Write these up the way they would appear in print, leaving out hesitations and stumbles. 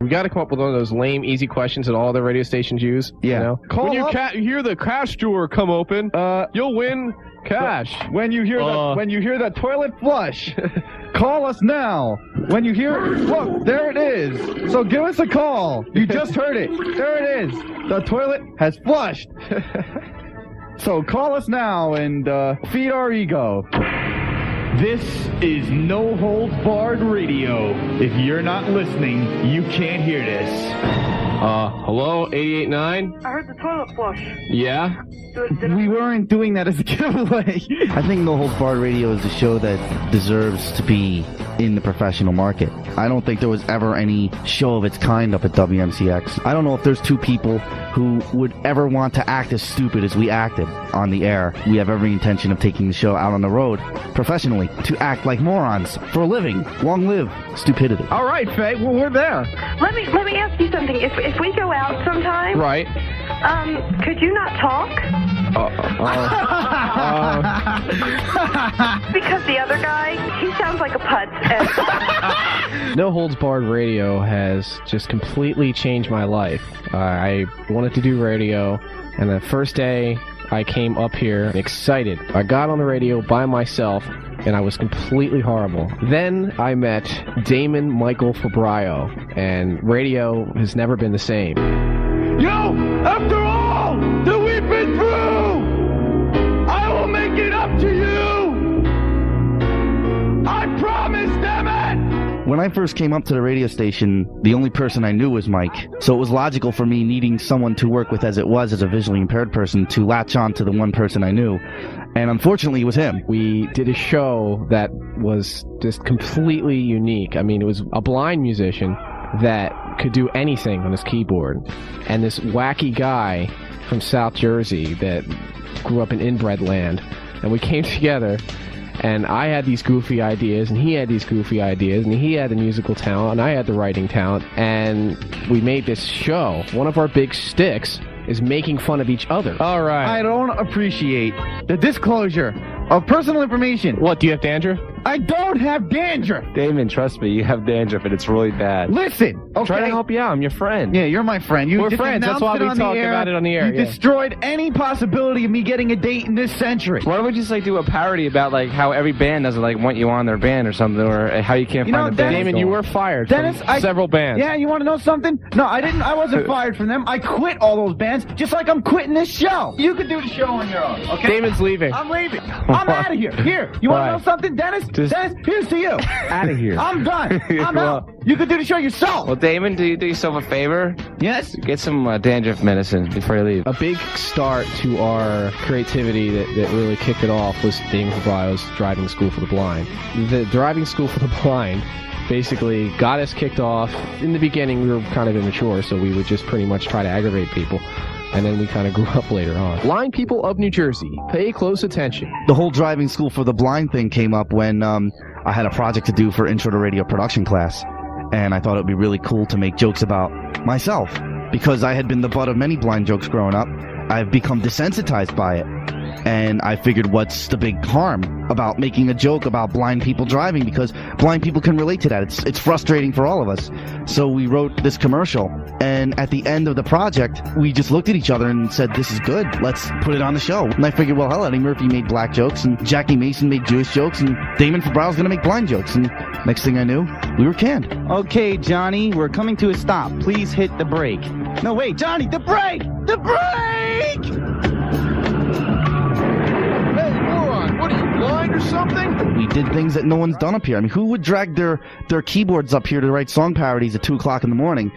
We got to come up with one of those lame, easy questions that all the radio stations use. Yeah. You know? Call when you up. hear the cash drawer come open, you'll win cash. When you hear the toilet flush, call us now. When you hear, look, there it is. So give us a call. You just heard it. There it is. The toilet has flushed. So call us now and feed our ego. This is No Holds Barred Radio. If you're not listening, you can't hear this. Hello, 88.9? I heard the toilet flush. Yeah? We weren't doing that as a giveaway. I think No Holds Barred Radio is a show that deserves to be in the professional market. I don't think there was ever any show of its kind up at WMCX. I don't know if there's two people who would ever want to act as stupid as we acted on the air. We have every intention of taking the show out on the road professionally to act like morons for a living. Long live stupidity. All right, Faye. Well, we're there. Let me ask you something. If we go out sometime, Right. Could you not talk? Because the other guy, he sounds like a putz. No Holds Barred Radio has just completely changed my life. I wanted to do radio, and the first day I came up here excited. I got on the radio by myself, and I was completely horrible. Then I met Damon Michael Fabrio, and radio has never been the same. Yo, after all that we've been through, I will make it up to you. I promise, damn it. When I first came up to the radio station, the only person I knew was Mike. So it was logical for me, needing someone to work with as it was as a visually impaired person, to latch on to the one person I knew. And unfortunately, it was him. We did a show that was just completely unique. I mean, it was a blind musician that could do anything on his keyboard, and this wacky guy from South Jersey that grew up in inbred land, and we came together, and I had these goofy ideas, and he had these goofy ideas, and he had the musical talent, and I had the writing talent, and we made this show. One of our big sticks is making fun of each other. All right. I don't appreciate the disclosure of personal information. What, do you have dandruff? I don't have dandruff. Damon, trust me, you have dandruff and it's really bad. Listen, okay? Try to help you out. I'm your friend. Yeah, you're my friend. We're friends. That's why we talk about it on the air. You destroyed any possibility of me getting a date in this century. Why don't we just do a parody about how every band doesn't want you on their band or something, or how you can't find a band? Damon, you were fired from several bands. Yeah, you want to know something? No, I didn't. I wasn't fired from them. I quit all those bands, just like I'm quitting this show. You could do the show on your own, okay? Damon's leaving. I'm leaving. I'm out of here. Here, you want to know something, Dennis? Dennis, here's to you. Out of here. I'm done. I'm out. You could do the show yourself. Well, Damon, do yourself a favor? Yes? Get some dandruff medicine before you leave. A big start to our creativity that really kicked it off was Damon Fabrio's Driving School for the Blind. The Driving School for the Blind basically got us kicked off. In the beginning, we were kind of immature, so we would just pretty much try to aggravate people. And then we kind of grew up later on. Blind people of New Jersey, pay close attention. The whole Driving School for the Blind thing came up when I had a project to do for Intro to Radio production class. And I thought it would be really cool to make jokes about myself. Because I had been the butt of many blind jokes growing up, I've become desensitized by it. And I figured, what's the big harm about making a joke about blind people driving? Because blind people can relate to that. It's frustrating for all of us. So we wrote this commercial, and at the end of the project, we just looked at each other and said, this is good. Let's put it on the show. And I figured, well, hell, Eddie Murphy made black jokes, and Jackie Mason made Jewish jokes, and Damon Fabrio's going to make blind jokes. And next thing I knew, we were canned. Okay, Johnny, we're coming to a stop. Please hit the brake. No, wait, Johnny, the brake! The brake! What are you, blind or something? We did things that no one's done up here. I mean, who would drag their keyboards up here to write song parodies at 2 o'clock in the morning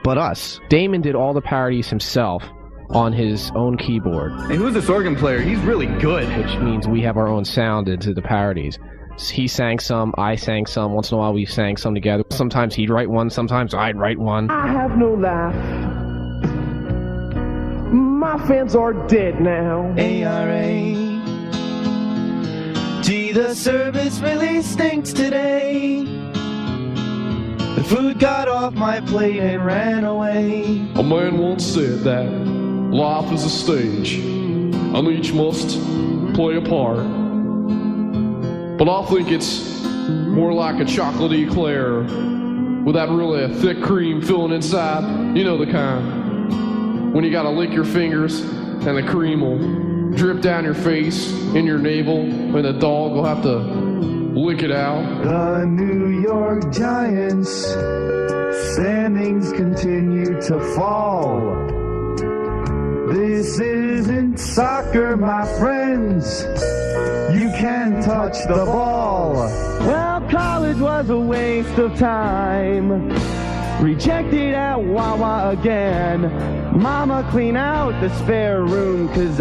but us? Damon did all the parodies himself on his own keyboard. Hey, who's this organ player? He's really good. Which means we have our own sound into the parodies. He sang some, I sang some. Once in a while we sang some together. Sometimes he'd write one, sometimes I'd write one. I have no laugh. My fans are dead now. ARA. Gee, the service really stinks today. The food got off my plate and ran away. A man once said that life is a stage, and each must play a part. But I think it's more like a chocolate eclair with that really thick cream filling inside. You know the kind. When you gotta lick your fingers and the cream will drip down your face, in your navel, and the dog will have to lick it out. The New York Giants standings continue to fall. This isn't soccer, my friends. You can't touch the ball. Well, college was a waste of time. Rejected at Wawa again. Mama, clean out the spare room, 'cause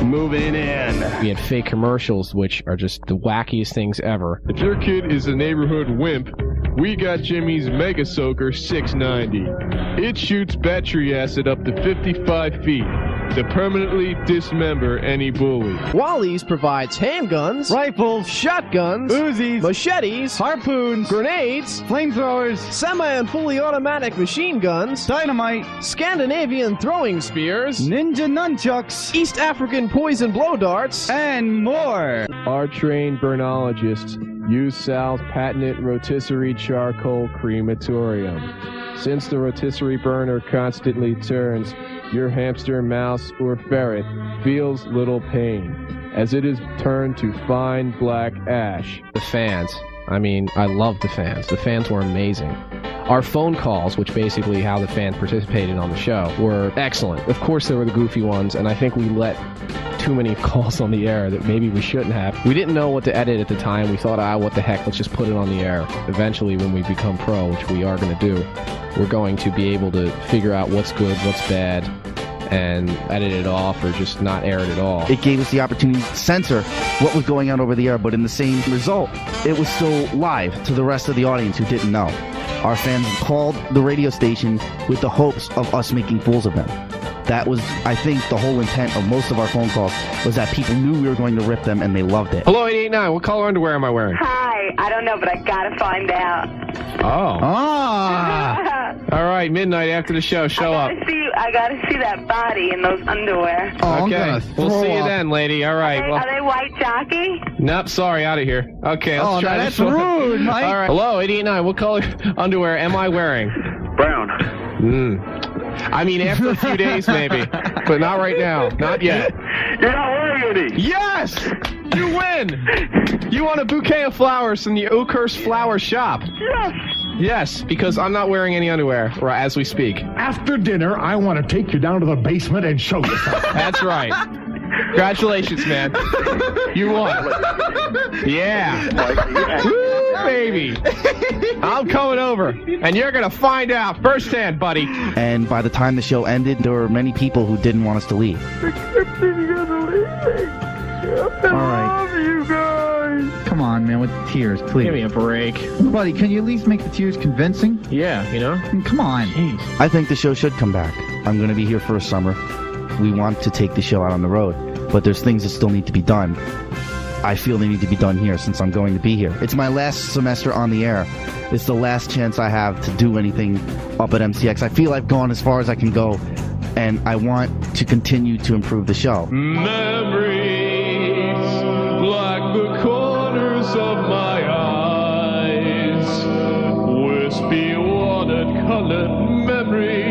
I'm moving in. We had fake commercials, which are just the wackiest things ever. If your kid is a neighborhood wimp, we got Jimmy's Mega Soaker 690. It shoots battery acid up to 55 feet to permanently dismember any bully. Wally's provides handguns, rifles, shotguns, Uzis, machetes, harpoons, grenades, Flamethrowers, semi and fully automatic machine guns, dynamite, Scandinavian throwing spears, ninja nunchucks, East African poison blow darts, and more. Our trained burnologists use Sal's patented rotisserie charcoal crematorium. Since the rotisserie burner constantly turns, your hamster, mouse, or ferret feels little pain, as it is turned to fine black ash. The fans. I mean, I love the fans. The fans were amazing. Our phone calls, which basically how the fans participated on the show, were excellent. Of course, there were the goofy ones, and I think we let too many calls on the air that maybe we shouldn't have. We didn't know what to edit at the time. We thought, what the heck, let's just put it on the air. Eventually, when we become pro, which we are going to do, we're going to be able to figure out what's good, what's bad, and edit it off or just not air it at all. It gave us the opportunity to censor what was going on over the air, but in the same result, it was still live to the rest of the audience who didn't know. Our fans called the radio station with the hopes of us making fools of them. That was, I think, the whole intent of most of our phone calls, was that people knew we were going to rip them and they loved it. Hello, 889. What color underwear am I wearing? Hi, I don't know, but I gotta find out. Oh. Ah! All right, midnight after the show. Show up. I gotta see that body in those underwear. Oh, Okay. We'll see you up. then, lady. All right. Are they white jockey? Nope, sorry, out of here. Okay, let's try that's this one. rude, Mike. All right. Hello, 889. What color underwear am I wearing? Brown. I mean, after a few days, maybe. But not right now. Not yet. You're not wearing any. Yes! You win! You won a bouquet of flowers from the Oakhurst Flower Shop. Yes. Yes, because I'm not wearing any underwear as we speak. After dinner, I want to take you down to the basement and show you something. That's right. Congratulations, man. You won. Yeah. Woo, baby. I'm coming over, and you're going to find out firsthand, buddy. And by the time the show ended, there were many people who didn't want us to leave. All right. You guys. Come on, man, with the tears, please. Give me a break. Buddy, can you at least make the tears convincing? Yeah, you know? Come on. Jeez. I think the show should come back. I'm going to be here for a summer. We want to take the show out on the road, but there's things that still need to be done. I feel they need to be done here since I'm going to be here. It's my last semester on the air. It's the last chance I have to do anything up at MCX. I feel I've gone as far as I can go, and I want to continue to improve the show. Memories like the corners of my eyes, wispy watered colored memories.